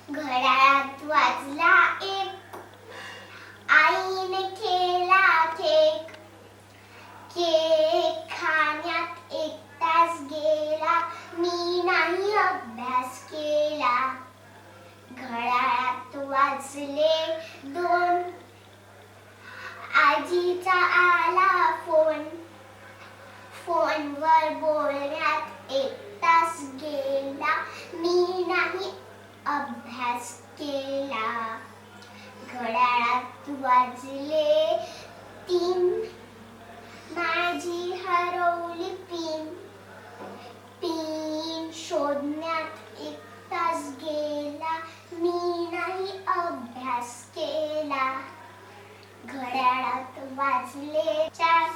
घड्याळात वाजला एक, आईने केला केक. केक खाण्यात 1 तास गेला, मी नाही अभ्यास केला. घड्याळात वाजले 2, आजीचा आला फोन. फोनवर बोलण्यात 1 तास गेला, मी नाही अभ्यास केला. घड्याळात वाजले 3, माझी हरवली पिन. पिन शोधण्यात 1 तास गेला, मी नाही अभ्यास केला. घड्याळात वाजले 4,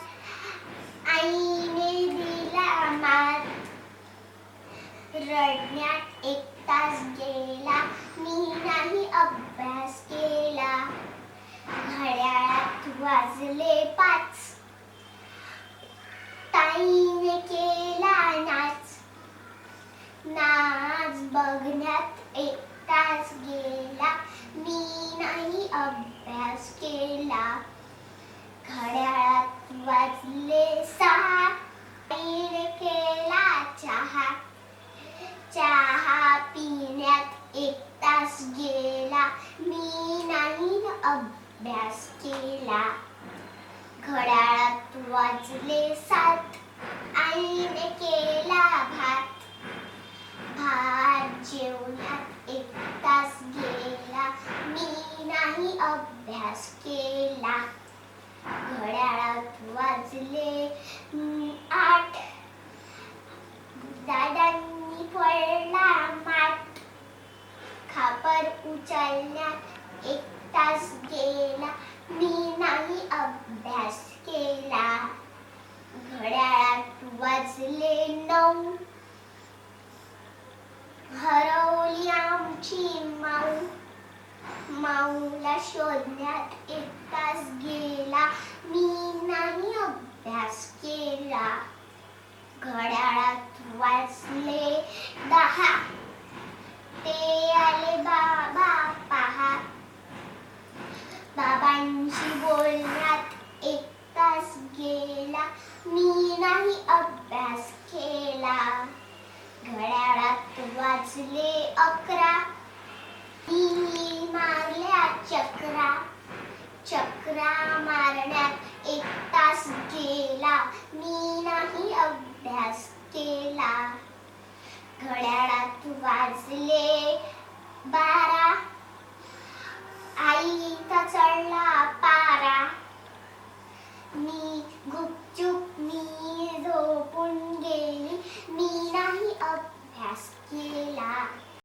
आईने दिला मार. रडण्यात 1 तास गेला, मी नाही अभ्यास केला. घड्याळात वाजले 5, ताईने केला नाच. नाच बघण्यात 1 तास गेला, मी नाही अभ्यास केला. घड्याळात वाजले 6, आईने केला चहा. चहा पिण्यात 1 तास गेला, मी नाही अभ्यास केला. घड्याळात वाजले 7, आईने केला भात. भात जेवण्यात 1 तास गेला, मी नाही अभ्यास केला. घड्याळात वाजले 8, दादांनी फोडला माठ. खापर उचलण्यात 1 तास गेला, मी नाही अभ्यास केला. घड्याळात वाजले 9, हरवली आमची माऊ. माऊला शोधण्यात 1 तास गेला, मी नाही अभ्यास केला. घड्याळात वाजले 10, ते आले बाबा पहा. बाबांशी बोलण्यात 1 तास गेला, मी नाही अभ्यास केला. घड्याळात वाजले 11, मी मारल्या चकरा. चकरा मारण्यात 1 तास गेला, मी नाही अभ्यास केला. घड्याळात वाजले 12, आईचा चढला पारा. मी गुपचूप झोपून